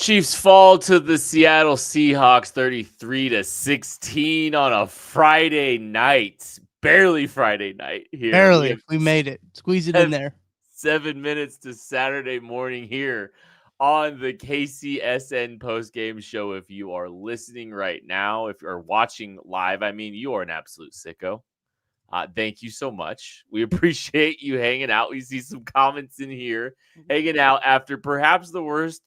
Chiefs fall to the Seattle Seahawks 33-16 on a Friday night. Barely Friday night here. We Barely. have We made it. Squeeze it in there. 7 minutes to Saturday morning here on the KCSN postgame show. If you are listening right now, if you're watching live, I mean, you are an absolute sicko. Thank you so much. We appreciate you hanging out. We see some comments in here, hanging out after perhaps the worst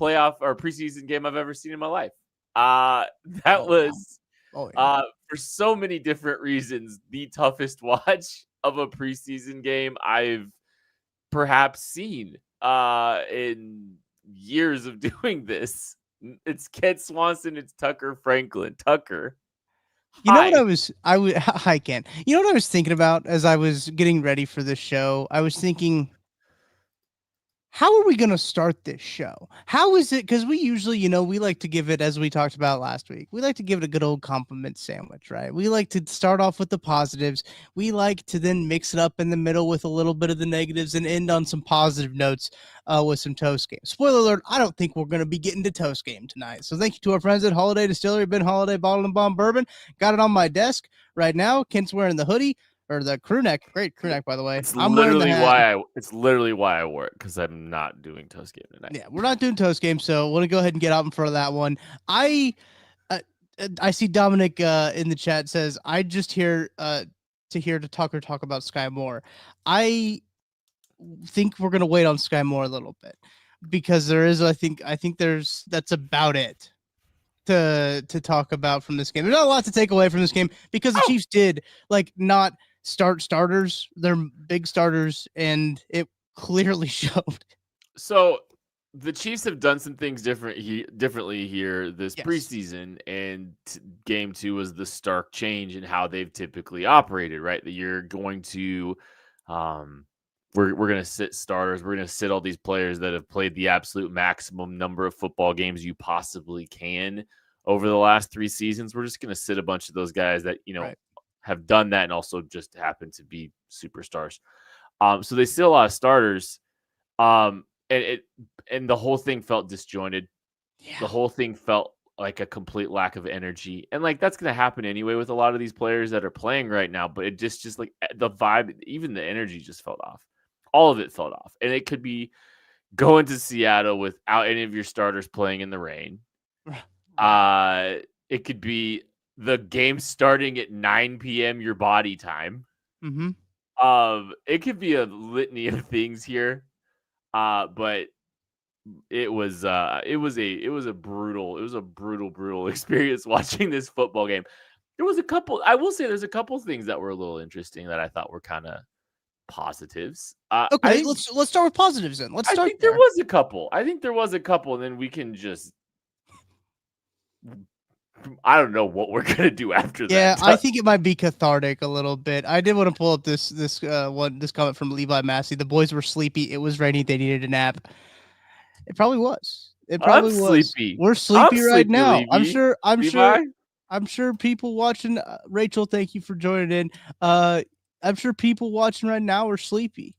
playoff or preseason game I've ever seen in my life. That was, for so many different reasons, the toughest watch of a preseason game I've perhaps seen in years of doing this. It's Kent Swanson. It's Tucker Franklin. Tucker. You know what hi Ken. You know what I was thinking about as I was getting ready for this show? I was thinking, how are we going to start this show? How is it? Because we usually, we like to give it, as we talked about last week, we like to give it a good old compliment sandwich, right? We like to start off with the positives. We like to then mix it up in the middle with a little bit of the negatives and end on some positive notes with some toast game. Spoiler alert, I don't think we're going to be getting to toast game tonight. So thank you to our friends at Holiday Distillery, Ben Holiday Bottled and Bond Bourbon. Got it on my desk right now. Kent's wearing the hoodie. Or the crew neck, great crew neck, by the way. It's literally why I wore it, because I'm not doing toast game tonight. Yeah, we're not doing toast game, so we'll go ahead and get out in front of that one. I see Dominic in the chat says, I just hear to Tucker talk about Sky Moore. I think we're gonna wait on Sky Moore a little bit because there is, I think that's about it to talk about from this game. There's not a lot to take away from this game because the Chiefs did not starters, they're big starters, and it clearly showed. So the Chiefs have done some things differently here this preseason, and game 2 was the stark change in how they've typically operated, right? That you're going to we're going to sit starters, we're going to sit all these players that have played the absolute maximum number of football games you possibly can over the last 3 seasons. We're just going to sit a bunch of those guys that have done that and also just happen to be superstars. So they still a lot of starters. And the whole thing felt disjointed. Yeah. The whole thing felt like a complete lack of energy. And that's going to happen anyway with a lot of these players that are playing right now. But it just like the vibe, even the energy just felt off. All of it felt off. And it could be going to Seattle without any of your starters playing in the rain. It could be the game starting at 9 p.m. your body time. Mm-hmm. It could be a litany of things here. But it was a brutal experience watching this football game. There's a couple things that were a little interesting that I thought were kind of positives. Okay, let's start with positives then. I think there was a couple. And then we can just, I don't know what we're gonna do after that. Yeah, I think it might be cathartic a little bit. I did want to pull up this comment from Levi Massey. The boys were sleepy. It was raining. They needed a nap. It probably was. I'm sleepy. We're sleepy right now. Levi. I'm sure people watching. Rachel, thank you for joining in. I'm sure people watching right now are sleepy.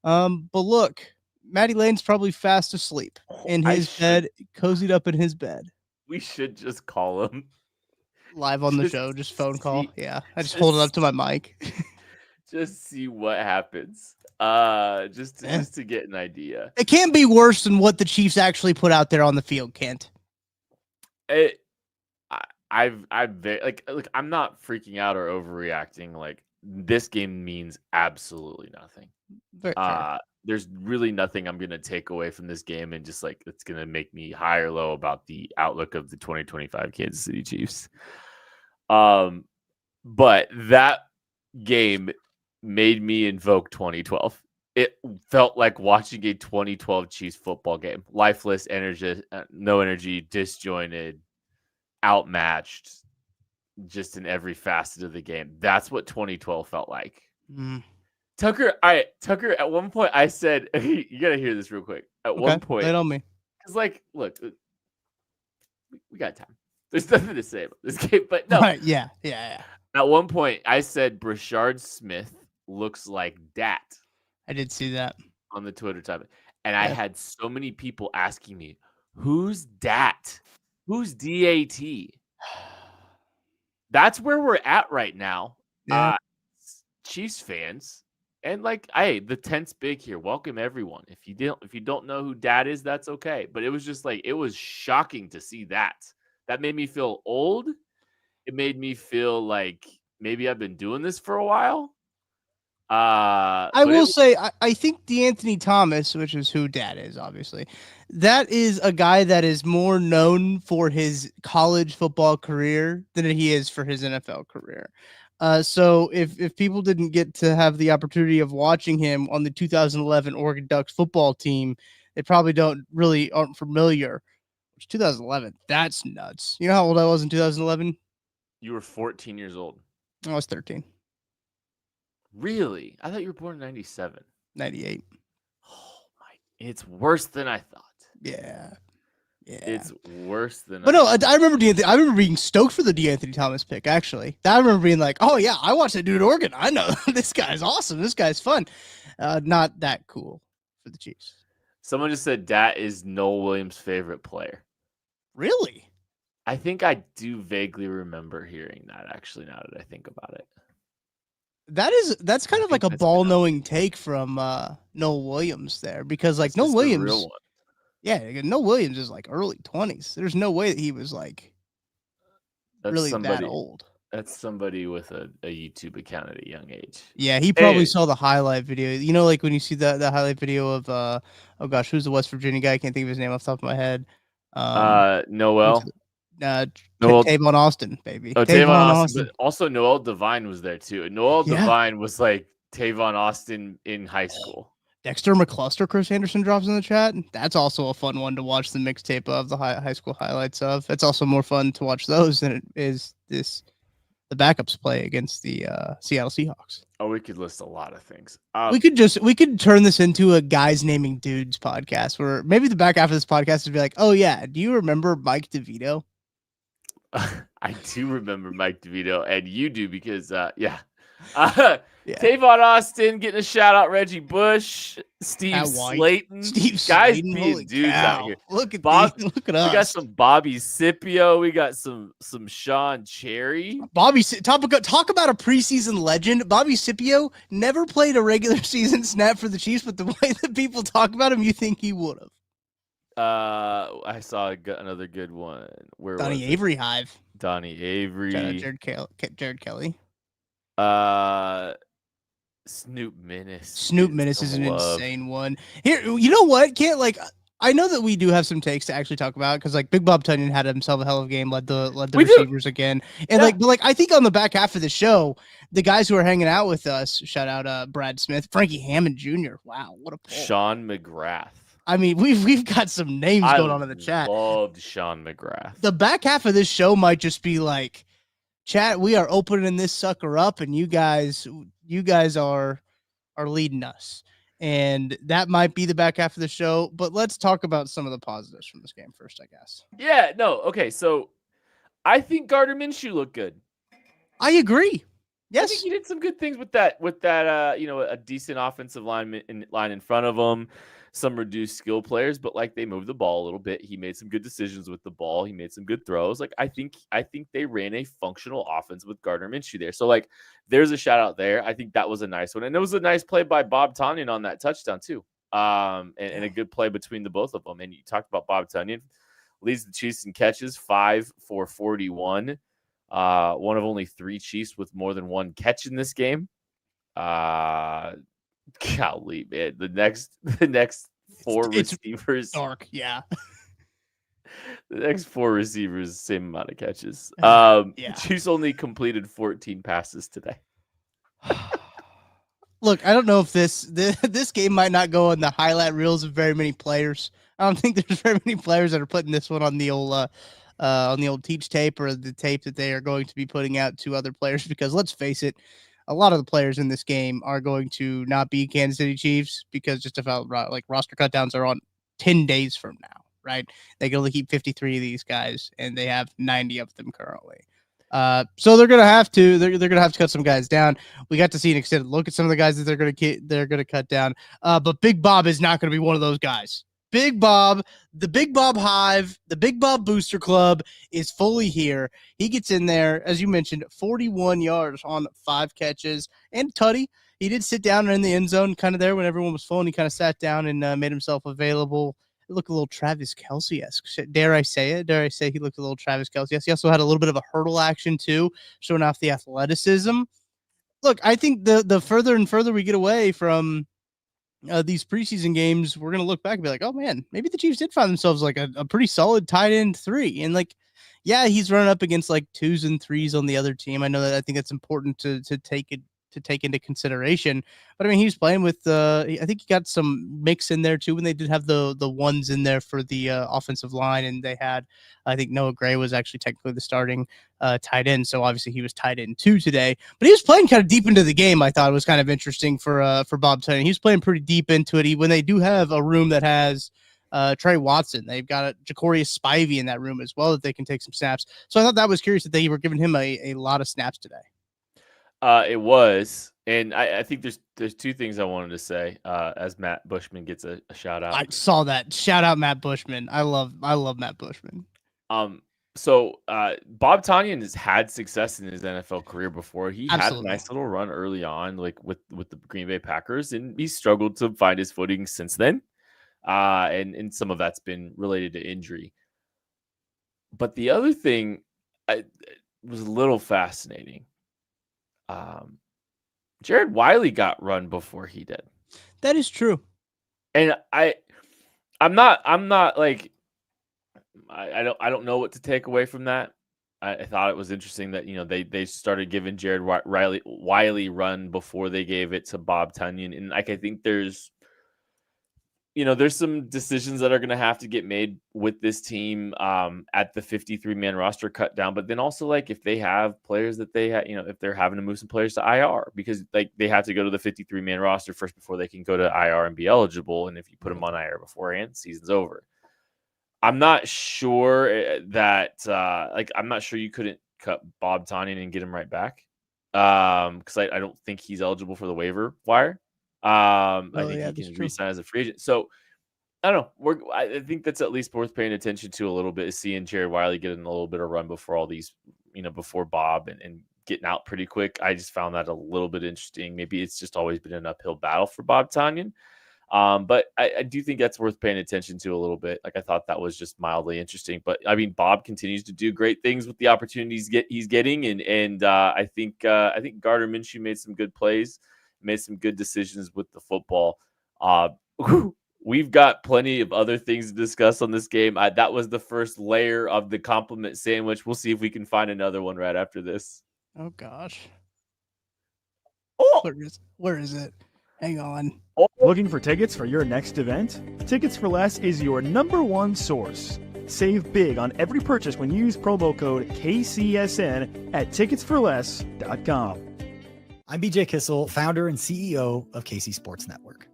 But look, Matty Lane's probably fast asleep in his bed, cozied up in his bed. We should just call him live on the show, just phone call. Yeah, I just hold it up to my mic. Just see what happens. Just to get an idea. It can't be worse than what the Chiefs actually put out there on the field, Kent. I'm not freaking out or overreacting. Like, this game means absolutely nothing. Very fair. There's really nothing I'm going to take away from this game, and just it's going to make me high or low about the outlook of the 2025 Kansas City Chiefs. But that game made me invoke 2012. It felt like watching a 2012 Chiefs football game. Lifeless, no energy, disjointed, outmatched, just in every facet of the game. That's what 2012 felt like. Tucker, at one point I said, you got to hear this real quick. One point, lay it on me. Because, look, we got time. There's nothing to say about this game, but no. Right, yeah. At one point, I said Brashard Smith looks like Dat. I did see that on the Twitter tab. And I had so many people asking me, Who's dat? Who's DAT? That's where we're at right now. Yeah. Chiefs fans. And like, hey, the tent's big here. Welcome everyone. If you don't know who Dat is, that's okay. But it was just like, it was shocking to see that. That made me feel old. It made me feel like maybe I've been doing this for a while. I will say, I think DeAnthony Thomas, which is who Dat is, obviously, that is a guy that is more known for his college football career than he is for his NFL career. So if people didn't get to have the opportunity of watching him on the 2011 Oregon Ducks football team, they probably aren't familiar. 2011, that's nuts. You know how old I was in 2011? You were 14 years old. I was 13. Really? I thought you were born in 97. 98. Oh my! It's worse than I thought. Yeah. It's worse than. But no, I remember being stoked for the DeAnthony Thomas pick. Actually, I remember being like, "Oh yeah, I watched that dude at Oregon. I know this guy's awesome. This guy's fun." Not that cool for the Chiefs. Someone just said Dat is Noel Williams' favorite player. Really? I think I do vaguely remember hearing that. Actually, now that I think about it. That's kind of like a ball-knowing take from Noel Williams there, because like Noel Williams, Noel Williams is like early 20s. There's no way that he was like that old. That's somebody with a YouTube account at a young age. Yeah, he probably saw the highlight video. You know, like when you see the highlight video of oh gosh, who's the West Virginia guy? I can't think of his name off the top of my head. Noel. Tavon Austin, baby. Oh, Tavon Austin. But also Noel Devine was there too. Noel Devine was like Tavon Austin in high school. Dexter McCluster, Chris Anderson drops in the chat. That's also a fun one to watch the mixtape of the high school highlights of. It's also more fun to watch those than it is the backups play against the Seattle Seahawks. Oh, we could list a lot of things. We could turn this into a guys naming dudes podcast, where maybe the back half of this podcast would be like, oh yeah, do you remember Mike DeVito? I do remember Mike DeVito, and you do because Tavon Austin getting a shout out, Reggie Bush, Steve Slayton, guys being dudes out here. Look at us. We got some Bobby Scipio. We got some Sean Cherry. Talk about a preseason legend. Bobby Scipio never played a regular season snap for the Chiefs, but the way that people talk about him, you think he would have. I saw another good one. Where Donnie Avery Hive. Donnie Avery. Jared Kelly. Snoop Menace. Snoop Menace is an insane one. Here, you know what? I know that we do have some takes to actually talk about, because like Big Bob Tunyon had himself a hell of a game, led the receivers again, and but I think on the back half of the show, the guys who are hanging out with us, shout out Brad Smith, Frankie Hammond Jr. Wow, what a pull. Sean McGrath. I mean, we've got some names going on in the chat. I loved Sean McGrath. The back half of this show might just be like, chat, we are opening this sucker up, and you guys are leading us. And that might be the back half of the show, but let's talk about some of the positives from this game first, I guess. Yeah, no, okay, so I think Gardner Minshew looked good. I agree. Yes, I think he did some good things with that. A decent offensive line in front of him. Some reduced skill players, but like they moved the ball a little bit. He made some good decisions with the ball. He made some good throws. Like I think they ran a functional offense with Gardner Minshew there. So like there's a shout out there. I think that was a nice one. And it was a nice play by Bob Tonyan on that touchdown too. And a good play between the both of them. And you talked about Bob Tonyan, leads the Chiefs in catches, 5 for 41. One of only 3 Chiefs with more than 1 catch in this game. Golly, man. The next 4 receivers. Dark, yeah. The next 4 receivers, same amount of catches. Chiefs only completed 14 passes today. Look, I don't know if this game might not go on the highlight reels of very many players. I don't think there's very many players that are putting this one on the old teach tape, or the tape that they are going to be putting out to other players, because let's face it, a lot of the players in this game are going to not be Kansas City Chiefs, because just about like roster cutdowns are on 10 days from now, right? They can only keep 53 of these guys, and they have 90 of them currently. So they're gonna have to cut some guys down. We got to see an extended look at some of the guys that they're gonna cut down. But Big Bob is not gonna be one of those guys. Big Bob, the Big Bob Hive, the Big Bob Booster Club is fully here. He gets in there, as you mentioned, 41 yards on 5 catches. And Tutty, he did sit down in the end zone kind of there when everyone was full, and he kind of sat down and made himself available. It looked a little Travis Kelce-esque. Dare I say it? Dare I say he looked a little Travis Kelce-esque? He also had a little bit of a hurdle action, too, showing off the athleticism. Look, I think the further and further we get away from these preseason games, we're going to look back and be like, oh man, maybe the Chiefs did find themselves like a pretty solid tight end 3. And like, yeah, he's running up against like 2s and 3s on the other team. I know that I think that's important to take into consideration. But I mean, he was playing with I think he got some mix in there too when they did have the ones in there for the offensive line, and they had, I think Noah Gray was actually technically the starting tight end, so obviously he was tight end 2 today. But he was playing kind of deep into the game. I thought it was kind of interesting for Bob Tonyan. He was playing pretty deep into it. When they do have a room that has Trey Watson, they've got Jacorius Spivey in that room as well that they can take some snaps. So I thought that was curious that they were giving him a lot of snaps today. It was, and I think there's 2 things I wanted to say as Matt Bushman gets a shout out. I saw that. Shout out Matt Bushman. I love Matt Bushman. So Bob Tonyan has had success in his NFL career before. He Absolutely. had a nice little run early on, like with the Green Bay Packers, and he struggled to find his footing since then. And some of that's been related to injury. But the other thing was a little fascinating. Jared Wiley got run before he did. That is true. And I'm not like, I don't know what to take away from that. I thought it was interesting that, they started giving Jared Wiley run before they gave it to Bob Tonyan. And like, I think there's some decisions that are going to have to get made with this team at the 53-man roster cut down. But then also, like, if they have players that they have, if they're having to move some players to IR, because like they have to go to the 53-man roster first before they can go to IR and be eligible. And if you put them on IR beforehand, season's over. I'm not sure that I'm not sure you couldn't cut Bob Tonyan and get him right back. Because I don't think he's eligible for the waiver wire. I think he can re-sign as a free agent. So I don't know. I think that's at least worth paying attention to a little bit, is seeing Jared Wiley getting a little bit of run before all these, before Bob and getting out pretty quick. I just found that a little bit interesting. Maybe it's just always been an uphill battle for Bob Tonyan. But I do think that's worth paying attention to a little bit. Like, I thought that was just mildly interesting. But I mean, Bob continues to do great things with the opportunities he's getting, and I think Gardner Minshew made some good plays, made some good decisions with the football. We've got plenty of other things to discuss on this game. That was the first layer of the compliment sandwich. We'll see if we can find another one right after this. Oh gosh. Oh! Where is it? Hang on. Looking for tickets for your next event? Tickets for Less is your #1 source. Save big on every purchase when you use promo code KCSN at ticketsforless.com. I'm BJ Kissel, founder and CEO of KC Sports Network.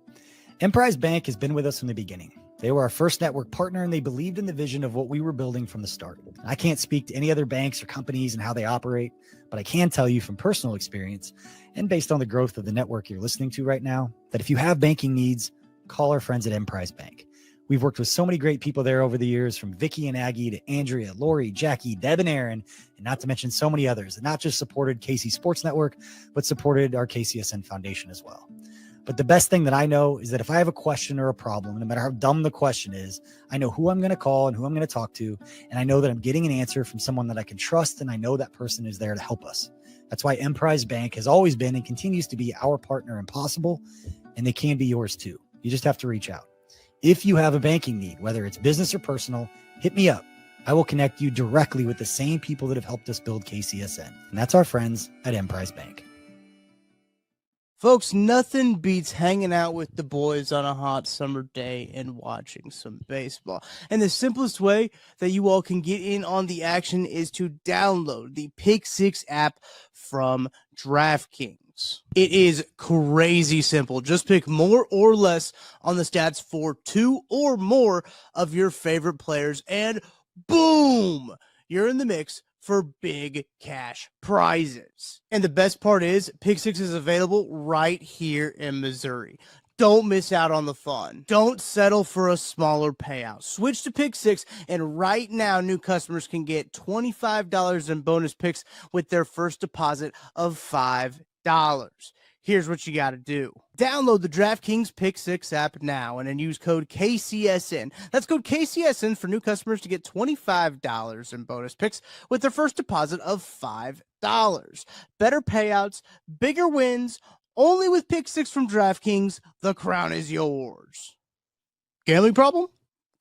Emprise Bank has been with us from the beginning. They were our first network partner, and they believed in the vision of what we were building from the start. I can't speak to any other banks or companies and how they operate, but I can tell you from personal experience and based on the growth of the network you're listening to right now, that if you have banking needs, call our friends at Emprise Bank. We've worked with so many great people there over the years, from Vicky and Aggie to Andrea, Lori, Jackie, Deb, and Aaron, and not to mention so many others that not just supported KC Sports Network, but supported our KCSN Foundation as well. But the best thing that I know is that if I have a question or a problem, no matter how dumb the question is, I know who I'm going to call and who I'm going to talk to, and I know that I'm getting an answer from someone that I can trust, and I know that person is there to help us. That's why Emprise Bank has always been and continues to be our partner in Possible, and they can be yours too. You just have to reach out. If you have a banking need, whether it's business or personal, hit me up. I will connect you directly with the same people that have helped us build KCSN, and that's our friends at Emprise Bank. Folks, nothing beats hanging out with the boys on a hot summer day and watching some baseball. And the simplest way that you all can get in on the action is to download the Pick 6 app from DraftKings. It is crazy simple. Just pick more or less on the stats for 2 or more of your favorite players, and boom, you're in the mix for big cash prizes. And the best part is, Pick 6 is available right here in Missouri. Don't miss out on the fun. Don't settle for a smaller payout. Switch to Pick 6, and right now, new customers can get $25 in bonus picks with their first deposit of $5. Here's what you got to do. Download the DraftKings Pick 6 app now and then use code KCSN. That's code KCSN for new customers to get $25 in bonus picks with their first deposit of $5. Better payouts, bigger wins, only with Pick 6 from DraftKings. The crown is yours. Gambling problem?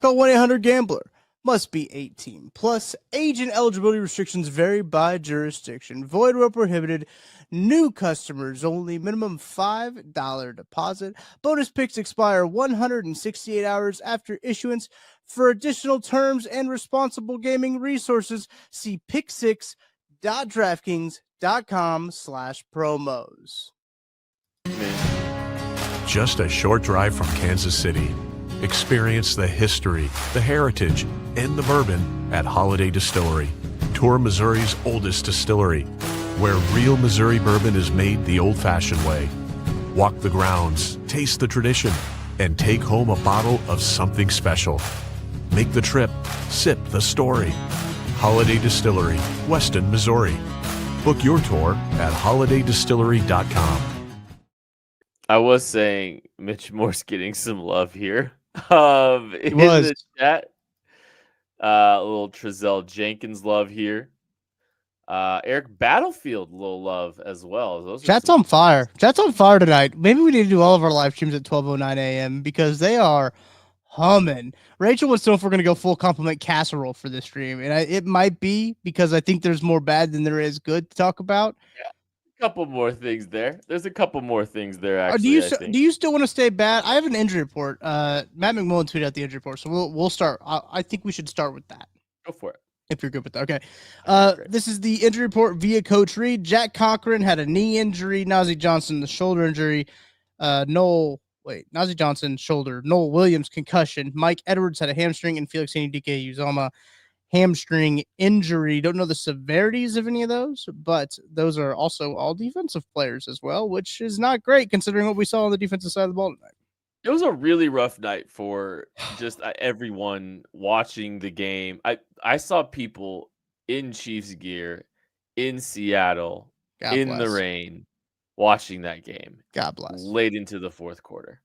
Call 1-800-GAMBLER. Must be 18 plus. Age and eligibility restrictions vary by jurisdiction. Void where prohibited. New customers only. Minimum $5 deposit. Bonus picks expire 168 hours after issuance. For additional terms and responsible gaming resources, see pick6.draftkings.com/promos. Just a short drive from Kansas City. Experience the history, the heritage, and the bourbon at Holiday Distillery. Tour Missouri's oldest distillery, where real Missouri bourbon is made the old-fashioned way. Walk the grounds, taste the tradition, and take home a bottle of something special. Make the trip, sip the story. Holiday Distillery, Weston, Missouri. Book your tour at holidaydistillery.com. I was saying Mitch Moore's getting some love here. In was. the chat. A little Trezell Jenkins love here. Eric Battlefield, little love as well. Chat's on fire. Chat's on fire tonight. Maybe we need to do all of our live streams at 12:09 a.m. because they are humming. Rachel wants to know if we're going to go full compliment casserole for this stream, and it might be because I think there's more bad than there is good to talk about. Yeah. Couple more things there. There's a couple more things there. Actually, do you still want to stay bad? I have an injury report. Matt McMullen tweeted out the injury report, so we'll start. I think we should start with that. Go for it. If you're good with that. Okay. This is the injury report via Coach Reed. Jack Cochran had a knee injury. Najee Johnson, the shoulder injury. Najee Johnson, shoulder. Noel Williams, concussion. Mike Edwards had a hamstring, and Felix Anudike-Uzomah, hamstring injury. Don't know the severities of any of those, but those are also all defensive players as well, which is not great considering what we saw on the defensive side of the ball tonight. It was a really rough night for just everyone watching the game. I saw people in Chiefs gear in Seattle the rain watching that game. God bless. Late into the fourth quarter.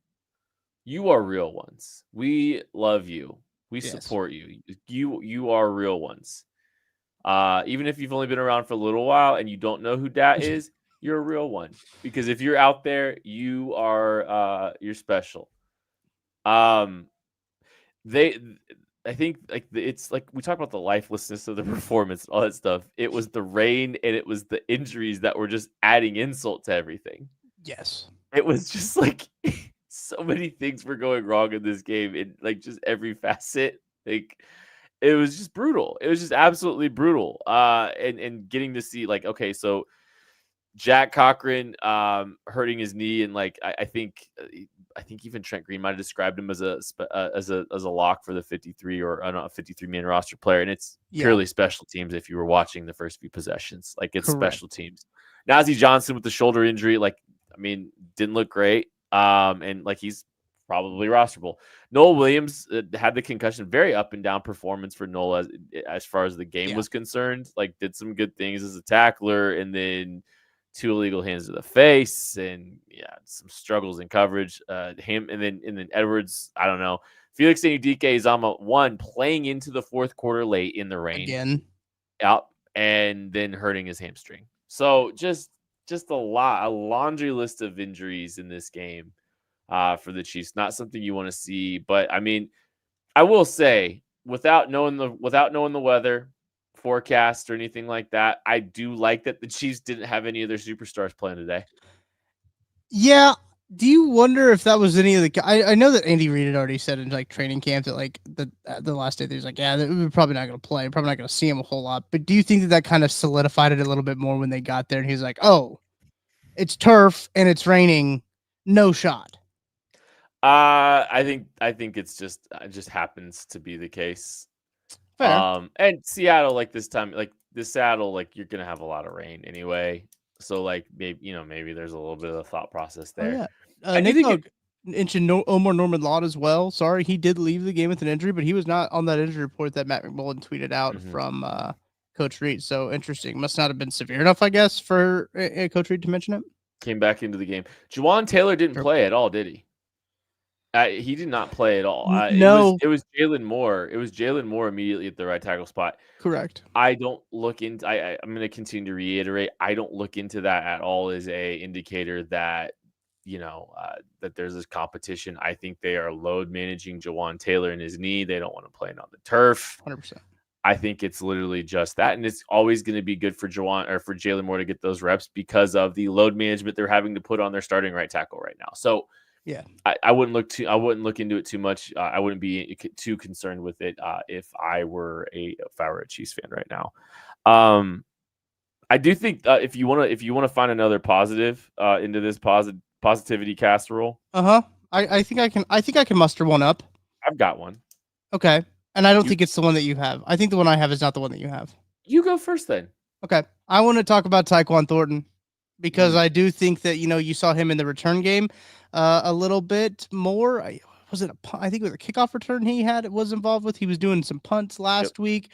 You are real ones. We love you. We support you. You are real ones. Even if you've only been around for a little while and you don't know who Dat is, you're a real one. Because if you're out there, you are you're special. I think it's like we talk about the lifelessness of the performance, all that stuff. It was the rain and it was the injuries that were just adding insult to everything. Yes. It was just like so many things were going wrong in this game in like just every facet. Like it was just brutal. It was just absolutely brutal. And getting to see like, okay, so Jack Cochran hurting his knee, and like I think even Trent Green might have described him as a lock for the 53 or a 53-man roster player, and it's purely special teams. If you were watching the first few possessions, like it's special teams. Najee Johnson with the shoulder injury, like I mean, didn't look great. And like he's probably rosterable. Noel Williams had the concussion, very up and down performance for Noel as far as the game was concerned. Like did some good things as a tackler, and then 2 illegal hands to the face, and some struggles in coverage. Him and then Edwards, I don't know. Felix Anudike-Uzomah one playing into the fourth quarter late in the rain again. Yep, and then hurting his hamstring. So just a laundry list of injuries in this game for the Chiefs. Not something you want to see, but I mean, I will say without knowing the weather forecast or anything like that, I do like that the Chiefs didn't have any of their superstars playing today. Yeah. Do you wonder if that was any of the? I know that Andy Reid had already said in like training camp that like the last day he was like, we're probably not going to play, probably not going to see him a whole lot. But do you think that kind of solidified it a little bit more when they got there and he's like, oh, it's turf and it's raining, no shot? I think it's just it just happens to be the case. Fair. And Seattle, like this time, like this Seattle, like you're gonna have a lot of rain anyway. So like maybe there's a little bit of a thought process there. Oh, yeah. mention Omar Norman Lott as well. Sorry, he did leave the game with an injury, but he was not on that injury report that Matt McMullen tweeted out from Coach Reed. So interesting. Must not have been severe enough, I guess, for Coach Reed to mention it. Came back into the game. Juwan Taylor didn't play at all, did he? He did not play at all. No. It was Jalen Moore. It was Jalen Moore immediately at the right tackle spot. Correct. I don't look into. I'm going to continue to reiterate. I don't look into that at all as a indicator that that there's this competition. I think they are load managing Juwan Taylor and his knee. They don't want to play it on the turf. 100%. I think it's literally just that, and it's always going to be good for Jalen Moore to get those reps because of the load management they're having to put on their starting right tackle right now. So. Yeah, I wouldn't look into it too much. I wouldn't be too concerned with it if I were a Chiefs fan right now. I do think if you want to find another positive into this positivity casserole. I think I can muster one up. I've got one. Okay, and I don't think it's the one that you have. I think the one I have is not the one that you have. You go first then. Okay, I want to talk about Tyquan Thornton because I do think that you saw him in the return game. A little bit more. I think it was a kickoff return he was involved with. He was doing some punts last week.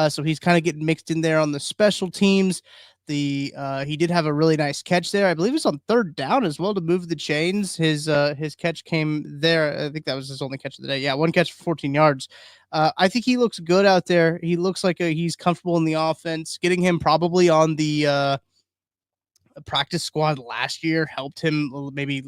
So he's kind of getting mixed in there on the special teams. He did have a really nice catch there. I believe it was on third down as well to move the chains. His catch came there. I think that was his only catch of the day. Yeah, one catch for 14 yards. I think he looks good out there. He looks like he's comfortable in the offense. Getting him probably on the practice squad last year helped him maybe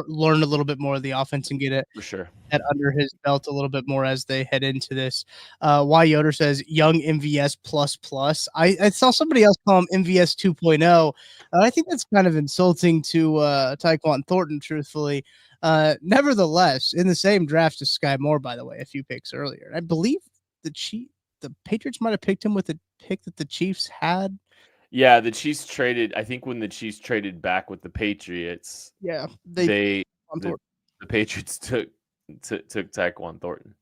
learn a little bit more of the offense and get it for sure under his belt a little bit more as they head into this. Y Yoder says young MVS plus. I saw somebody else call him MVS 2.0. I think that's kind of insulting to Tyquan Thornton, truthfully. Nevertheless, in the same draft as Sky Moore, by the way, a few picks earlier. I believe the Patriots might have picked him with a pick that the Chiefs had. Yeah, the Chiefs traded. I think when the Chiefs traded back with the Patriots, the Patriots took Tyquan Thornton.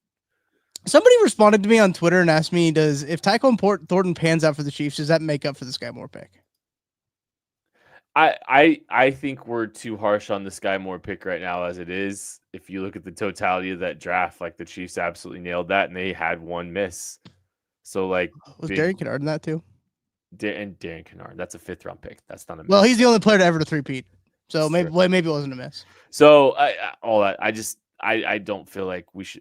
Somebody responded to me on Twitter and asked me, if Tyquan Thornton pans out for the Chiefs, does that make up for the Sky Moore pick? I think we're too harsh on the Sky Moore pick right now as it is. If you look at the totality of that draft, like the Chiefs absolutely nailed that, and they had one miss. So was Darren Kennard in that too? And Darren Kennard, that's a 5th round pick. That's not a miss. Well, he's the only player to ever to three-peat. So maybe it wasn't a miss. So I don't feel like we should.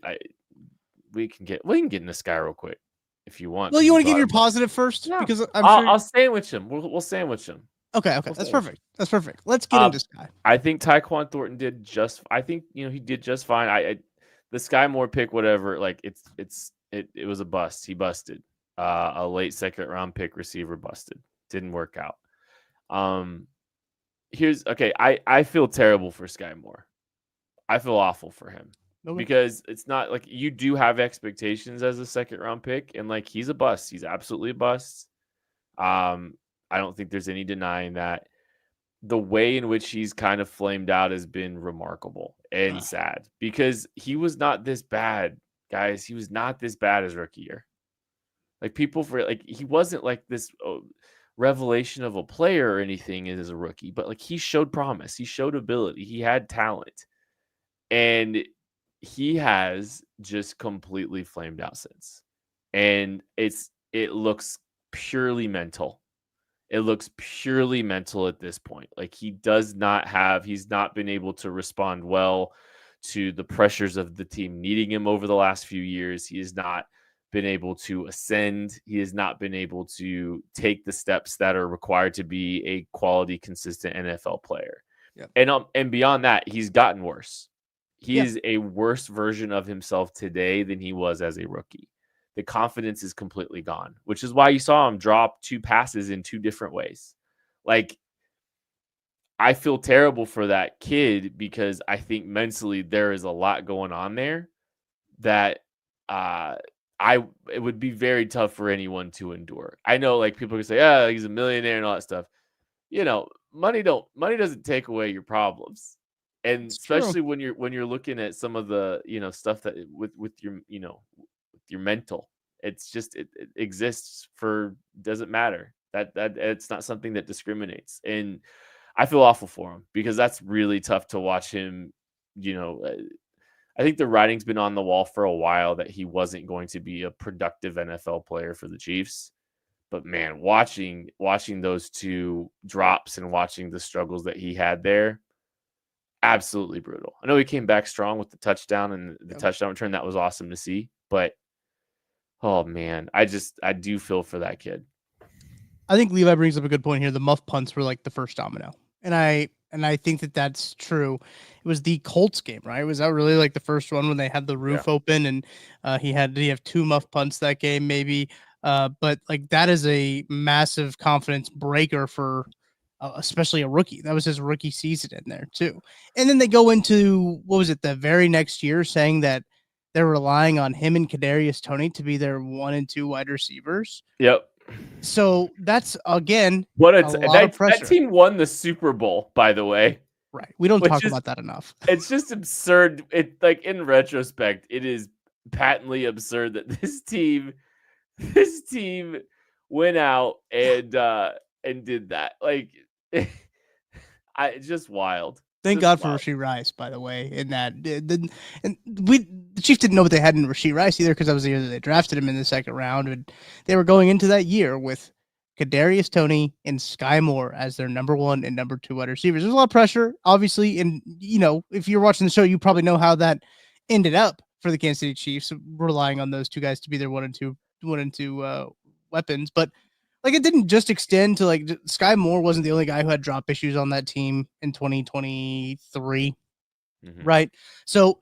We can get in the Sky real quick if you want. Well, you want to give your positive first? Yeah. Because I'll sandwich him. We'll sandwich him. Okay. That's perfect. Let's get into Sky. I think Tyquan Thornton did just. I think he did just fine. The Sky Moore pick, whatever. Like it was a bust. He busted. A late 2nd round pick receiver busted. Didn't work out. I feel terrible for Sky Moore. I feel awful for him because it's not like you do have expectations as a 2nd round pick, and he's a bust. He's absolutely a bust. I don't think there's any denying that. The way in which he's kind of flamed out has been remarkable and sad because he was not this bad, guys. He was not this bad as rookie year. He wasn't like this revelation of a player or anything as a rookie, but he showed promise. He showed ability. He had talent. And he has just completely flamed out since. And it looks purely mental. It looks purely mental at this point. He's not been able to respond well to the pressures of the team needing him over the last few years. He has not been able to ascend. He has not been able to take the steps that are required to be a quality, consistent NFL player. Yeah. And beyond that, he's gotten worse. He is a worse version of himself today than he was as a rookie. The confidence is completely gone, which is why you saw him drop 2 passes in 2 different ways. I feel terrible for that kid because I think mentally there is a lot going on there that it would be very tough for anyone to endure. I know people can say, he's a millionaire and all that stuff. Money doesn't take away your problems. And it's especially true. when you're looking at some of the, stuff that with your, your mental, it's just, it exists doesn't matter that it's not something that discriminates. And I feel awful for him because that's really tough to watch him I think the writing's been on the wall for a while that he wasn't going to be a productive NFL player for the Chiefs. But man, watching those two drops and watching the struggles that he had there, absolutely brutal. I know he came back strong with the touchdown and the touchdown return. That was awesome to see. But oh man, I do feel for that kid. I think Levi brings up a good point here. The muff punts were like the first domino, and I think that that's true. It was the Colts game, right? Was that really like the first one when they had the roof open and he have 2 muff punts that game, maybe? But like that is a massive confidence breaker for especially a rookie. That was his rookie season in there too. And then they go into the very next year saying that they're relying on him and Kadarius Toney to be their 1 and 2 wide receivers. Yep. So that's again that team won the Super Bowl, by the way. Right. We don't talk about that enough. It's just absurd. It like in retrospect, it is patently absurd that this team went out and did that. Like it's just wild. Thank God for Rashee Rice, by the way, in that. The Chiefs didn't know what they had in Rashee Rice either, because that was the year that they drafted him in the second round. And they were going into that year with Kadarius Toney and Sky Moore as their number 1 and number 2 wide receivers. There's a lot of pressure, obviously. And, if you're watching the show, you probably know how that ended up for the Kansas City Chiefs, relying on those 2 guys to be their 1 and 2 weapons. But like it didn't just extend to like Sky Moore wasn't the only guy who had drop issues on that team in 2023. Right. So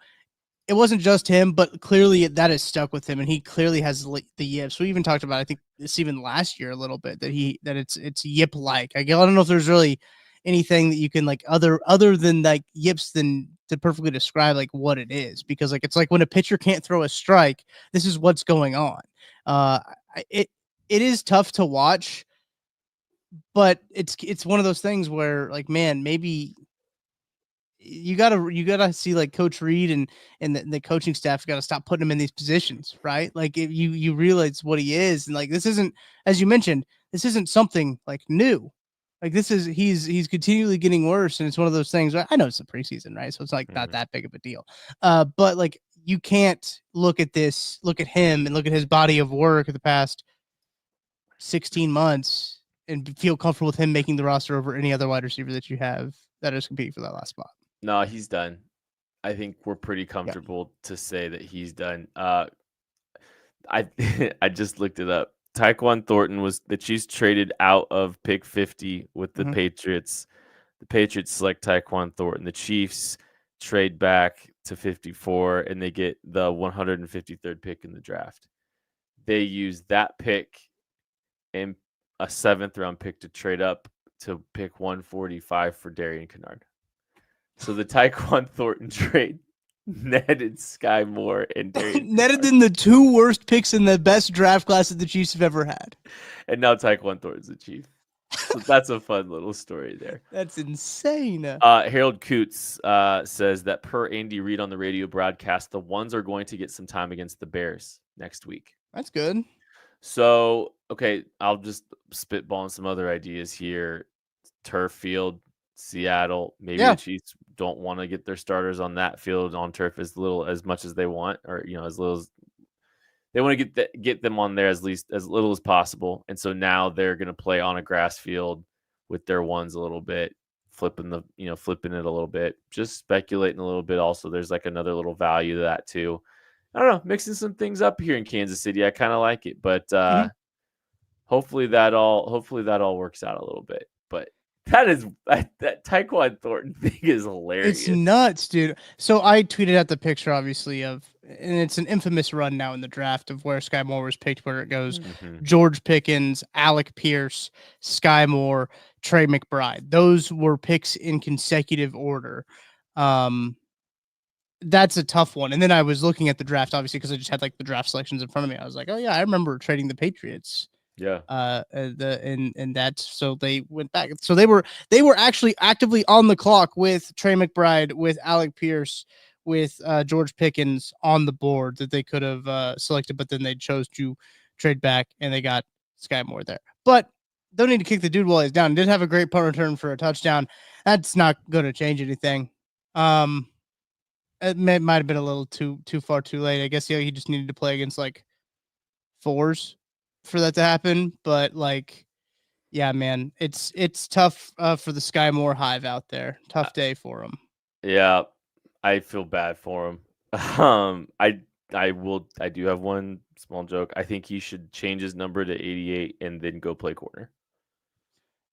it wasn't just him, but clearly that has stuck with him, and he clearly has the yips. We even talked about, I think this even last year a little bit, that it's yip like. I don't know if there's really anything that you can like other than like yips than to perfectly describe like what it is, because like it's like when a pitcher can't throw a strike, this is what's going on. It is tough to watch, but it's one of those things where like, man, maybe you gotta see like Coach Reed and the coaching staff got to stop putting him in these positions, right? Like if you realize what he is, and like this isn't, as you mentioned, this isn't something like new. Like this is he's continually getting worse, and it's one of those things. I know it's the preseason, right? So it's like not that big of a deal. But like you can't look at him and look at his body of work of the past 16 months and feel comfortable with him making the roster over any other wide receiver that you have that is competing for that last spot. No, he's done. I think we're pretty comfortable to say that he's done. I just looked it up. Tyquan Thornton was the Chiefs traded out of pick 50 with the Patriots. The Patriots select Tyquan Thornton. The Chiefs trade back to 54 and they get the 153rd pick in the draft. They use that pick and a 7th round pick to trade up to pick 145 for Darian Kennard. So the Tyquan Thornton trade netted Sky Moore and Darian netted in the 2 worst picks in the best draft class that the Chiefs have ever had. And now Tyquan Thornton's the Chief. So that's a fun little story there. That's insane. Harold Coots says that per Andy Reid on the radio broadcast, the Ones are going to get some time against the Bears next week. That's good. So, okay, I'll just spitball on some other ideas here. Turf field, Seattle. Maybe the Chiefs don't want to get their starters on that field on turf as much as they want, or as little as they want to get them on there as little as possible. And so now they're going to play on a grass field with their Ones a little bit, flipping it a little bit, just speculating a little bit. Also, there's like another little value to that too. I don't know, mixing some things up here in Kansas City. I kind of like it, but hopefully that all works out a little bit. But that Tyquan Thornton thing is hilarious. It's nuts, dude. So I tweeted out the picture, obviously, and it's an infamous run now in the draft of where Sky Moore was picked, where it goes George Pickens, Alec Pierce, Sky Moore, Trey McBride. Those were picks in consecutive order. That's a tough one. And then I was looking at the draft, obviously, because I just had like the draft selections in front of me. I was like, oh yeah, I remember trading the Patriots. Yeah. And that's, so they went back. So they were actually actively on the clock with Trey McBride, with Alec Pierce, with George Pickens on the board that they could have selected, but then they chose to trade back and they got Sky Moore there. But don't need to kick the dude while he's down. Did have a great punt return for a touchdown. That's not going to change anything. It might have been a little too far too late. I guess he just needed to play against like fours for that to happen. But like, yeah, man, it's tough for the Sky Moore Hive out there. Tough day for him. Yeah, I feel bad for him. I do have one small joke. I think he should change his number to 88 and then go play corner.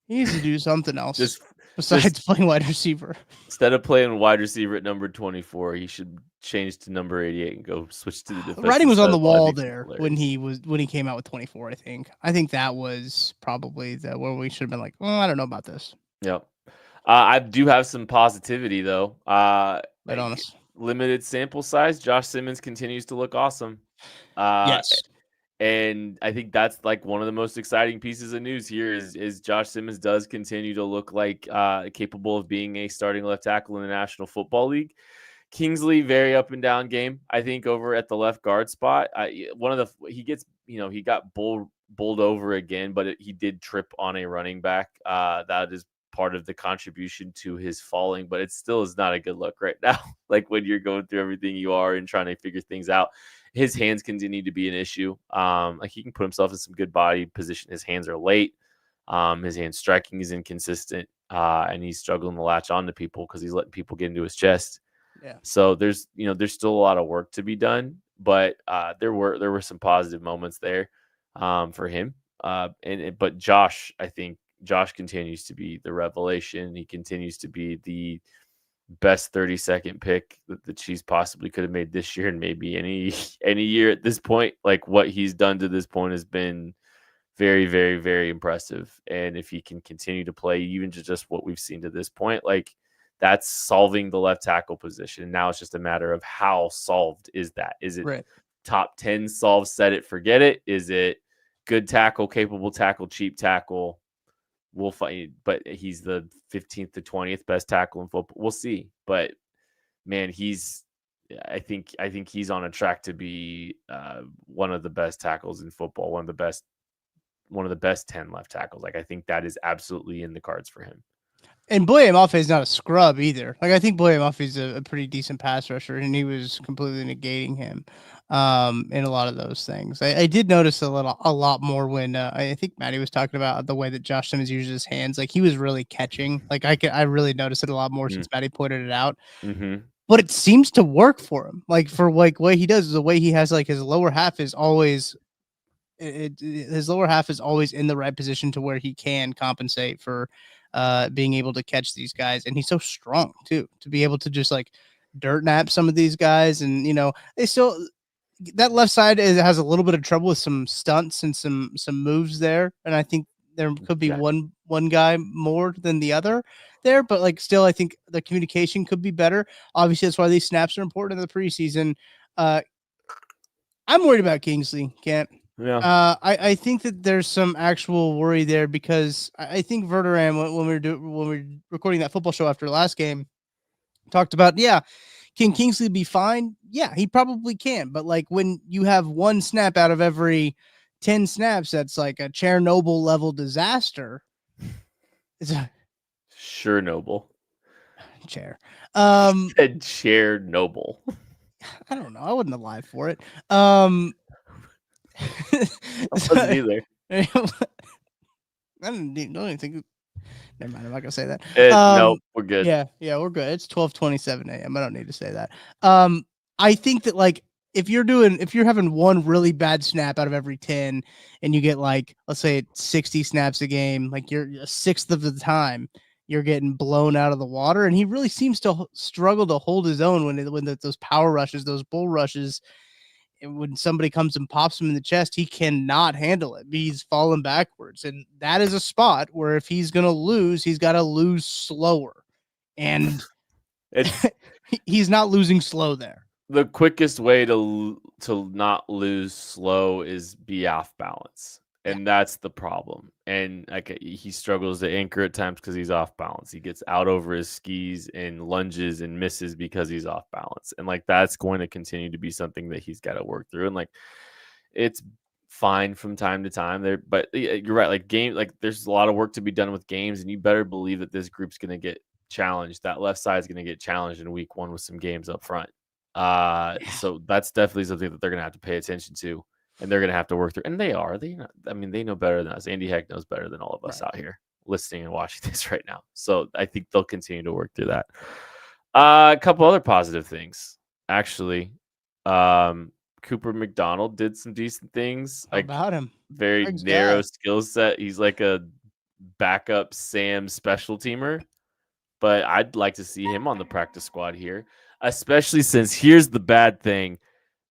He needs to do something else besides just playing wide receiver. Instead of playing wide receiver at number 24, he should change to number 88 and go switch to the defense. Writing was on the wall there when he came out with 24. I think that was probably where we should have been like, I don't know about this. Yep. I do have some positivity though. But honest, limited sample size. Josh Simmons continues to look awesome. Yes. And I think that's like one of the most exciting pieces of news here is Josh Simmons does continue to look like capable of being a starting left tackle in the National Football League. Kingsley, very up and down game, I think, over at the left guard spot. He got bowled over again, but he did trip on a running back. That is part of the contribution to his falling, but it still is not a good look right now. Like when you're going through everything you are and trying to figure things out. His hands continue to be an issue. Like he can put himself in some good body position. His hands are late. His hand striking is inconsistent, and he's struggling to latch on to people because he's letting people get into his chest. Yeah. So there's still a lot of work to be done, but there were some positive moments there for him. But Josh, I think Josh continues to be the revelation. He continues to be the best 32nd pick that the Chiefs possibly could have made this year and maybe any year at this point. Like what he's done to this point has been very, very, very impressive. And if he can continue to play even just what we've seen to this point, like that's solving the left tackle position. Now it's just a matter of how solved is that? Is it right. top 10 solve, set it, forget it? Is it good tackle, capable tackle, cheap tackle? We'll fight, but he's the 15th to 20th best tackle in football. We'll see, but man, I think he's on a track to be one of the best tackles in football, one of the best 10 left tackles. Like I think that is absolutely in the cards for him. And Boye Mafe is not a scrub either. Like I think Boye Mafe is a pretty decent pass rusher, and he was completely negating him in a lot of those things. I did notice a lot more when I think Maddie was talking about the way that Josh Simmons uses his hands. Like he was really catching. Like I really noticed it a lot more since Maddie pointed it out. Mm-hmm. But it seems to work for him. Like for like what he does, the way he has like his lower half is always. His lower half is always in the right position to where he can compensate for being able to catch these guys, and he's so strong too to be able to just like dirt nap some of these guys. And they still, that left side has a little bit of trouble with some stunts and some moves there, and I think there could be one guy more than the other there, but like still I think the communication could be better. Obviously that's why these snaps are important in the preseason. I'm worried about Kingsley, Kent. Yeah. I think that there's some actual worry there because I think Verderam, when we were recording that football show after the last game, talked about, can Kingsley be fine? Yeah, he probably can. But like when you have one snap out of every 10 snaps, that's like a Chernobyl level disaster. It's a Chernobyl. Chair. Said Chernobyl. I don't know. I wasn't alive for it. I wasn't either. I don't even think. Never mind. I'm not gonna say that. No, we're good. Yeah, we're good. It's 12:27 a.m. I don't need to say that. I think that like if you're having one really bad snap out of every 10, and you get like let's say 60 snaps a game, like you're a sixth of the time you're getting blown out of the water, and he really seems to struggle to hold his own when those power rushes, those bull rushes. And when somebody comes and pops him in the chest, he cannot handle it. He's falling backwards. And that is a spot where if he's going to lose, he's got to lose slower. And he's not losing slow there. The quickest way to not lose slow is be off balance. And that's the problem. And like he struggles to anchor at times because he's off balance. He gets out over his skis and lunges and misses because he's off balance. And like that's going to continue to be something that he's got to work through. And like it's fine from time to time there, but you're right. Like there's a lot of work to be done with games, and you better believe that this group's going to get challenged. That left side is going to get challenged in week 1 with some games up front. So that's definitely something that they're going to have to pay attention to, and they're going to have to work through. And they are. They know better than us. Andy Heck knows better than all of us out here listening and watching this right now. So I think they'll continue to work through that. A couple other positive things, actually. Cooper McDonald did some decent things. How about him? Very narrow skill set. He's like a backup Sam special teamer, but I'd like to see him on the practice squad here, especially since here's the bad thing.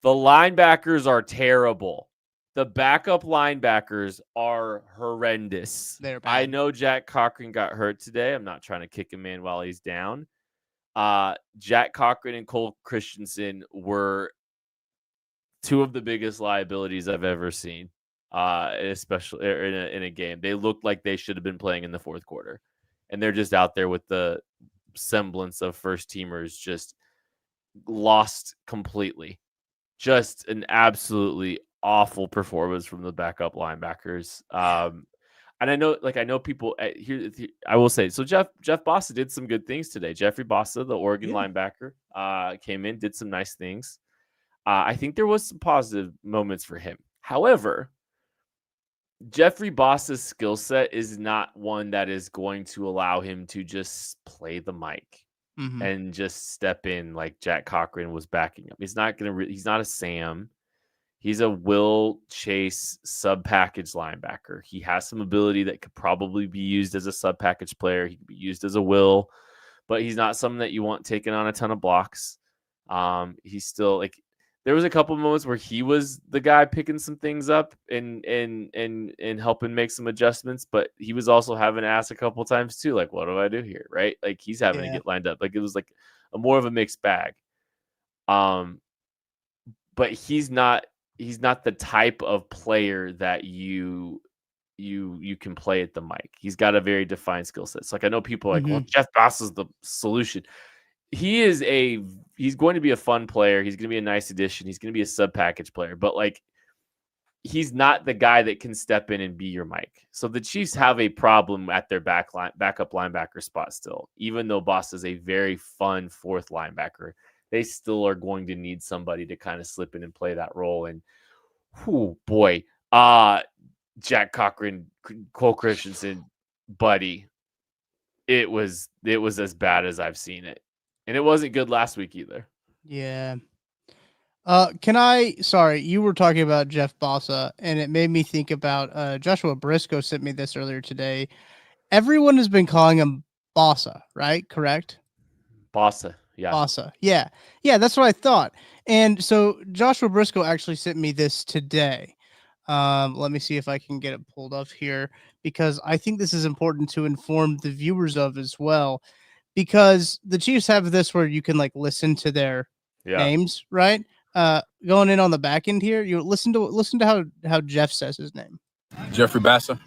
The linebackers are terrible. The backup linebackers are horrendous. They're bad. I know Jack Cochran got hurt today. I'm not trying to kick him in while he's down. Jack Cochran and Cole Christensen were two of the biggest liabilities I've ever seen, especially in a game. They looked like they should have been playing in the fourth quarter, and they're just out there with the semblance of first teamers, just lost completely. Just an absolutely awful performance from the backup linebackers. And I know people here. I will say, so Jeff Bossa did some good things today. Jeffrey Bossa, the Oregon linebacker, came in, did some nice things. I think there was some positive moments for him. However, Jeffrey Bossa's skill set is not one that is going to allow him to just play the mic and just step in like Jack Cochran was backing him. He's not he's not a Sam. He's a Will Chase sub-package linebacker. He has some ability that could probably be used as a sub-package player. He could be used as a Will, but he's not someone that you want taking on a ton of blocks. He's still like, there was a couple of moments where he was the guy picking some things up and helping make some adjustments, but he was also having to ask a couple of times too, like, what do I do here? Right? Like he's having to get lined up. Like it was like a more of a mixed bag. But he's not the type of player that you can play at the mic. He's got a very defined skill set. So like I know people are like, well, Jeff Boss is the solution. He's going to be a fun player. He's going to be a nice addition. He's going to be a sub-package player, but like he's not the guy that can step in and be your mic. So the Chiefs have a problem at their backup linebacker spot still. Even though Boss is a very fun fourth linebacker, they still are going to need somebody to kind of slip in and play that role. And Jack Cochran, Cole Christensen, buddy, it was as bad as I've seen it. And it wasn't good last week either. Yeah. Sorry, you were talking about Jeff Bossa, and it made me think about Joshua Briscoe sent me this earlier today. Everyone has been calling him Bossa, right? Correct? Bossa, yeah. Bossa, yeah. Yeah, that's what I thought. And so Joshua Briscoe actually sent me this today. Let me see if I can get it pulled up here, because I think this is important to inform the viewers of as well. Because the Chiefs have this where you can like listen to their names, right? Going in on the back end here, you listen to how Jeff says his name. Jeffrey Bassa.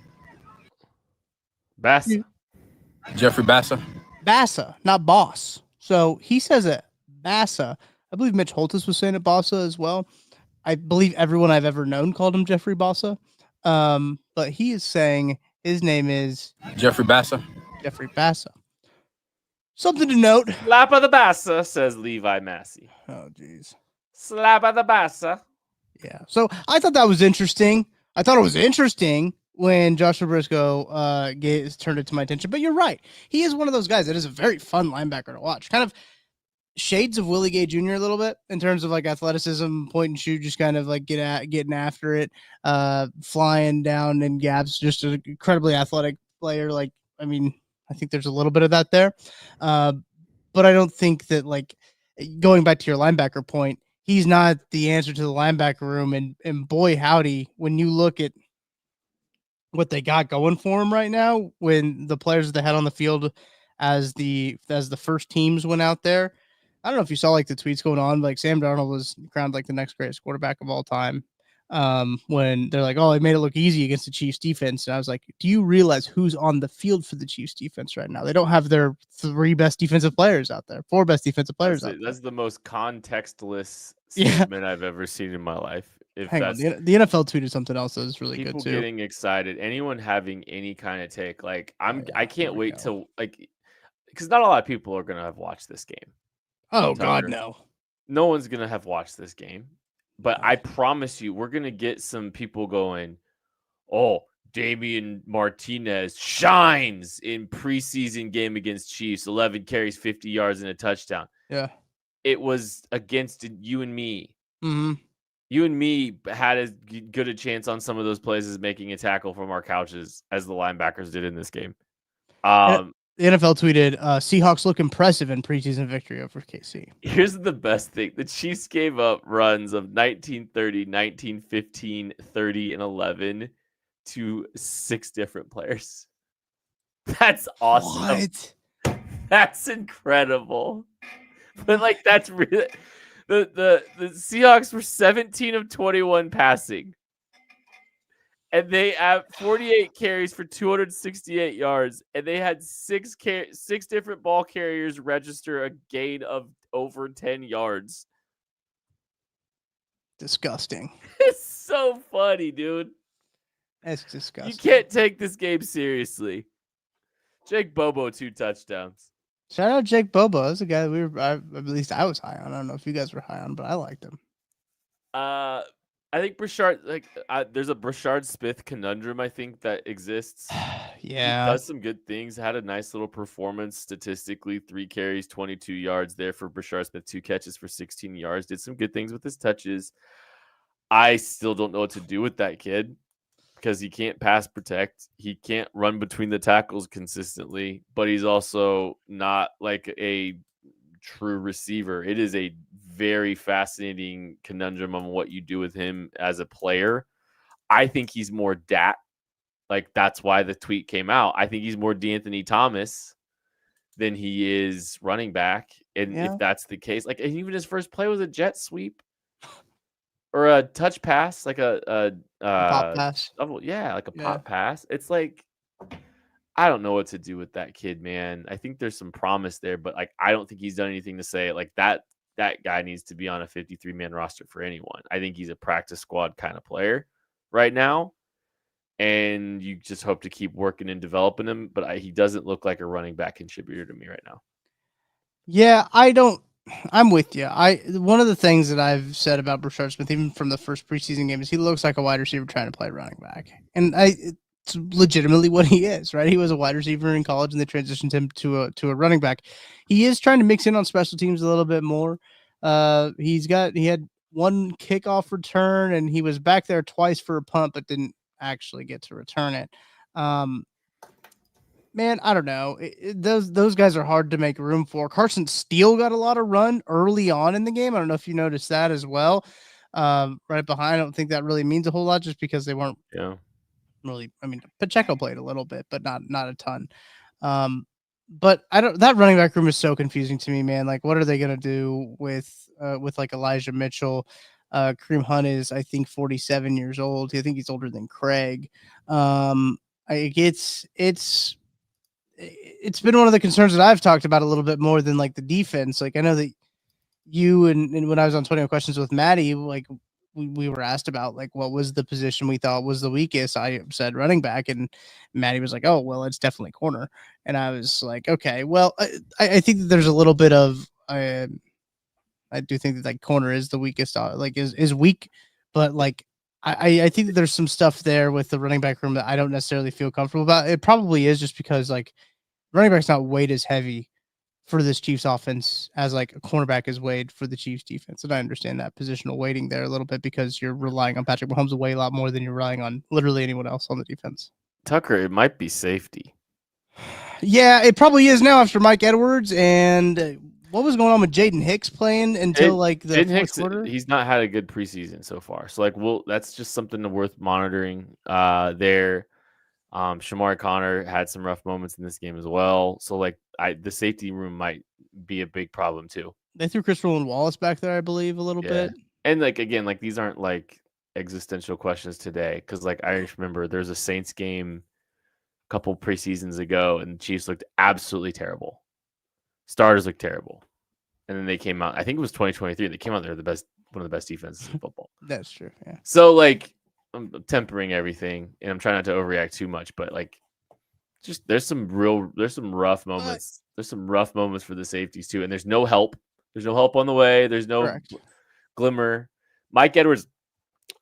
Jeffrey Bassa. Bassa, not Boss. So he says it Bassa. I believe Mitch Holtis was saying it Bossa as well. I believe everyone I've ever known called him Jeffrey Bossa. But he is saying his name is Jeffrey Bassa. Jeffrey Bassa. Something to note. Slap of the Bassa, says Levi Massey. Oh, geez. Slap of the Bassa. Yeah. So I thought that was interesting. I thought it was interesting when Joshua Briscoe turned it to my attention. But you're right. He is one of those guys that is a very fun linebacker to watch. Kind of shades of Willie Gay Jr. a little bit in terms of like athleticism, point and shoot, just kind of like getting after it, flying down in gaps. Just an incredibly athletic player. Like, I mean, I think there's a little bit of that there. But I don't think that, like, going back to your linebacker point, he's not the answer to the linebacker room. And boy, howdy, when you look at what they got going for him right now, when the players that had on the field as the first teams went out there, I don't know if you saw like the tweets going on, like Sam Darnold was crowned like the next greatest quarterback of all time. When they're like, oh, it made it look easy against the Chiefs defense. And I was like, do you realize who's on the field for the Chiefs defense right now? They don't have their 4 best defensive players out there. That's the most contextless statement I've ever seen in my life. Hang on, the NFL tweeted something else that was really good too. People getting excited. Anyone having any kind of take, like I can't wait till like because not a lot of people are going to have watched this game. Oh, Tucker. God, no. No one's going to have watched this game. But I promise you, we're going to get some people going, oh, Damian Martinez shines in preseason game against Chiefs, 11 carries, 50 yards, and a touchdown. Yeah. It was against you and me. Mm-hmm. You and me had as good a chance on some of those plays as making a tackle from our couches as the linebackers did in this game. The NFL tweeted, Seahawks look impressive in preseason victory over KC. Here's the best thing. The Chiefs gave up runs of 1930, 1915, 30, and 11 to 6 different players. That's awesome. What? That's incredible. But like that's really the Seahawks were 17 of 21 passing. And they have 48 carries for 268 yards, and they had six different ball carriers register a gain of over 10 yards. Disgusting. It's so funny, dude. That's disgusting. You can't take this game seriously. Jake Bobo, 2 touchdowns. Shout out Jake Bobo. That's a guy at least I was high on. I don't know if you guys were high on, but I liked him. I think Brashard, there's a Brashard Smith conundrum, I think, that exists. Yeah. He does some good things. Had a nice little performance statistically. 3 carries, 22 yards there for Brashard Smith. 2 catches for 16 yards. Did some good things with his touches. I still don't know what to do with that kid because he can't pass protect. He can't run between the tackles consistently, but he's also not like a true receiver. It is a very fascinating conundrum on what you do with him as a player. I think he's more Dat. Like, that's why the tweet came out. I think he's more DeAnthony Thomas than he is running back. And if that's the case, like, and even his first play was a jet sweep or a touch pass, like a pop pass. Like a pop pass. It's like, I don't know what to do with that kid, man. I think there's some promise there, but like, I don't think he's done anything to say like that guy needs to be on a 53-man roster for anyone. I think he's a practice squad kind of player right now. And you just hope to keep working and developing him. But he doesn't look like a running back contributor to me right now. Yeah, I'm with you. One of the things that I've said about Brashard Smith, even from the first preseason game, is he looks like a wide receiver trying to play running back. And it's legitimately what he is, right? He was a wide receiver in college and they transitioned him to a running back. He is trying to mix in on special teams a little bit more. He had 1 kickoff return and he was back there twice for a punt, but didn't actually get to return it. Man, I don't know. Those guys are hard to make room for. Carson Steele got a lot of run early on in the game. I don't know if you noticed that as well. Right behind, I don't think that really means a whole lot just because they weren't really. I mean, Pacheco played a little bit, but not a ton. But that running back room is so confusing to me, man. Like, what are they gonna do with like Elijah Mitchell? Kareem Hunt is, I think, 47 years old. I think he's older than Craig. It's been one of the concerns that I've talked about a little bit more than like the defense. Like, I know that you and when I was on 21 Questions with Maddie, like we were asked about like what was the position we thought was the weakest. I said running back, and Maddie was like, "Oh, well, it's definitely corner." And I was like, "Okay, well, I think that there's a little bit of I do think that like corner is the weakest, like is weak, but like I think that there's some stuff there with the running back room that I don't necessarily feel comfortable about. It probably is just because like running back's not weighed as heavy for this Chiefs offense as like a cornerback is weighed for the Chiefs defense. And I understand that positional weighting there a little bit because you're relying on Patrick Mahomes way a lot more than you're relying on literally anyone else on the defense. Tucker, it might be safety. Yeah, it probably is now after Mike Edwards and what was going on with Jaden Hicks playing until like the fourth quarter? He's not had a good preseason so far. So like, that's just something worth monitoring there. Shamari Connor had some rough moments in this game as well. So like the safety room might be a big problem too. They threw Chris Roland Wallace back there, I believe, a little bit. And like, again, like these aren't like existential questions today. Cause like, I remember there's a Saints game a couple preseasons ago and the Chiefs looked absolutely terrible. Starters looked terrible. And then they came out, I think it was 2023. They came out there one of the best defenses in football. That's true. Yeah. So like, I'm tempering everything and I'm trying not to overreact too much, but like just there's some rough moments. There's some rough moments for the safeties too, and there's no help. There's no help on the way. There's no glimmer. Mike Edwards,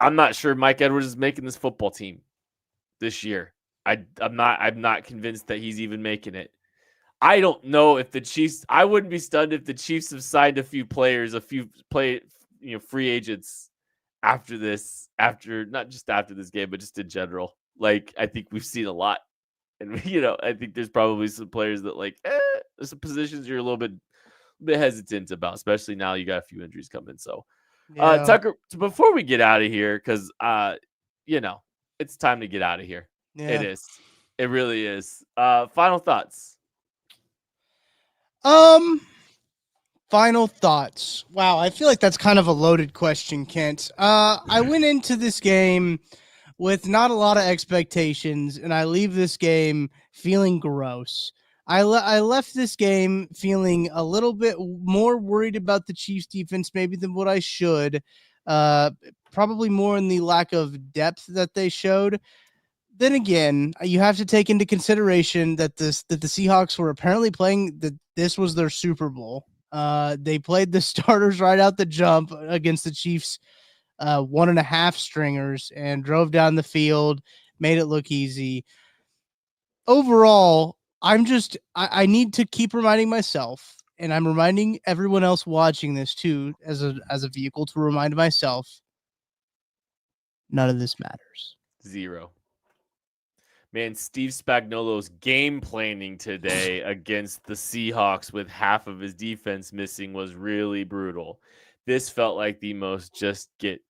I'm not sure Mike Edwards is making this football team this year. I'm not convinced that he's even making it. I don't know if the Chiefs. I wouldn't be stunned if the Chiefs have signed a few players, free agents after this. Not just after this game, but just in general. Like I think we've seen a lot, and I think there's probably some players that there's some positions you're a little bit hesitant about, especially now you got a few injuries coming. So, Tucker, before we get out of here, because it's time to get out of here. Yeah. It is. It really is. Final thoughts. Final thoughts. Wow, I feel like that's kind of a loaded question, Kent. I went into this game with not a lot of expectations, and I leave this game feeling gross. I left this game feeling a little bit more worried about the Chiefs defense maybe than what I should. Probably more in the lack of depth that they showed. Then again, you have to take into consideration that the Seahawks were apparently playing this was their Super Bowl. They played the starters right out the jump against the Chiefs 1.5 stringers and drove down the field, made it look easy. Overall, I need to keep reminding myself, and I'm reminding everyone else watching this too, as a vehicle to remind myself, none of this matters. Zero. Man, Steve Spagnuolo's game planning today against the Seahawks with half of his defense missing was really brutal. This felt like the most just get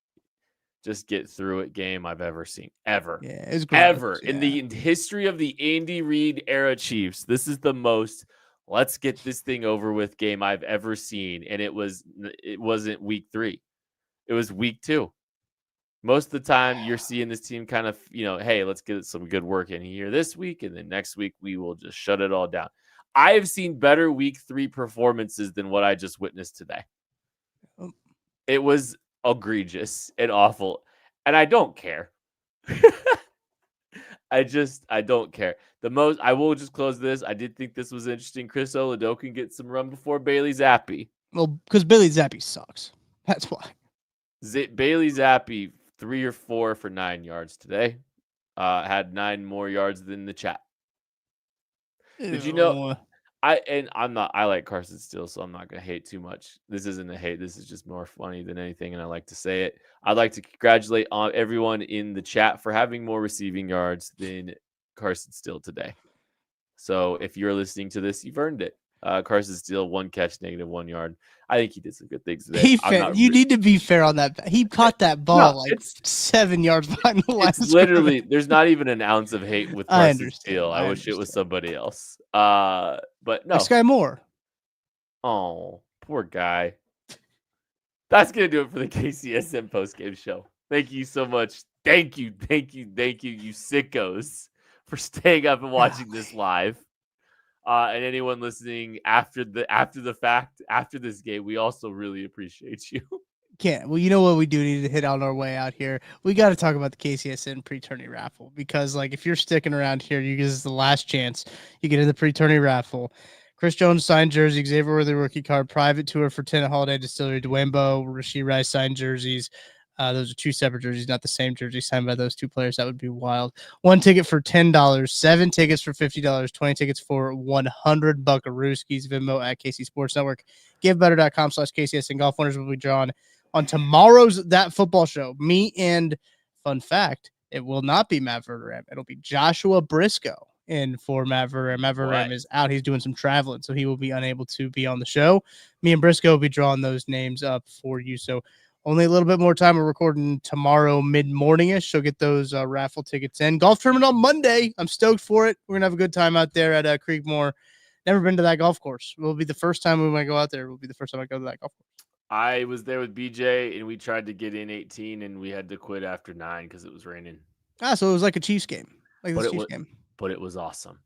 through it game I've ever seen. Ever. Yeah, it was great. Ever. Yeah. In the history of the Andy Reid era Chiefs, this is the most let's get this thing over with game I've ever seen. And it wasn't week 3. It was week 2. Most of the time you're seeing this team kind of, hey, let's get some good work in here this week. And then next week we will just shut it all down. I have seen better week 3 performances than what I just witnessed today. It was egregious and awful. And I don't care. I don't care. I will just close this. I did think this was interesting. Chris Olado can get some run before Bailey Zappi. Well, because Bailey Zappi sucks. That's why. Bailey Zappi, 3 or 4 for 9 yards today. Had 9 more yards than the chat. Did you know? I like Carson Steele, so I'm not gonna hate too much. This isn't a hate. This is just more funny than anything, and I like to say it. I'd like to congratulate everyone in the chat for having more receiving yards than Carson Steele today. So if you're listening to this, you've earned it. Carson Steele, 1 catch, -1 yard. I think he did some good things today. You need to be fair on that. He caught that ball 7 yards behind the line. It's literally, there's not even an ounce of hate with Carson Steele. I wish it was somebody else. But no. Sky Moore. Oh, poor guy. That's going to do it for the KCSN postgame show. Thank you so much. Thank you, you sickos, for staying up and watching this live. And anyone listening after the fact, after this game, we also really appreciate you. Well, you know what we do need to hit on our way out here? We got to talk about the KCSN pre-tourney raffle, because if you're sticking around here, this is the last chance you get in the pre-tourney raffle. Chris Jones signed jersey, Xavier Worthy rookie card, private tour for 10 at Holiday Distillery, Dwayne Bowe, Rashee Rice signed jerseys. Those are 2 separate jerseys, not the same jersey signed by those 2 players. That would be wild. 1 ticket for $10, 7 tickets for $50, 20 tickets for $100. Buckarooskies, Venmo at KC Sports Network. GiveBetter.com/KCSN. Golf winners will be drawn on tomorrow's That Football Show. Me and, fun fact, it will not be Matt Verderam. It'll be Joshua Briscoe in for Matt Verderam. Matt Verderam is out. He's doing some traveling, so he will be unable to be on the show. Me and Briscoe will be drawing those names up for you. So only a little bit more time. We're recording tomorrow mid-morning-ish, so get those raffle tickets in. Golf tournament on Monday. I'm stoked for it. We're going to have a good time out there at Creekmore. Never been to that golf course. It will be the first time we might go out there. It will be the first time I go to that golf course. I was there with BJ, and we tried to get in 18, and we had to quit after 9 because it was raining. So it was like a Chiefs game. But it was awesome.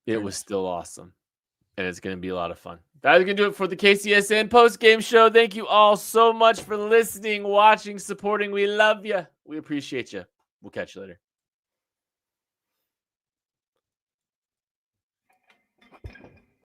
It was still awesome. And it's going to be a lot of fun. That is going to do it for the KCSN post-game show. Thank you all so much for listening, watching, supporting. We love you. We appreciate you. We'll catch you later.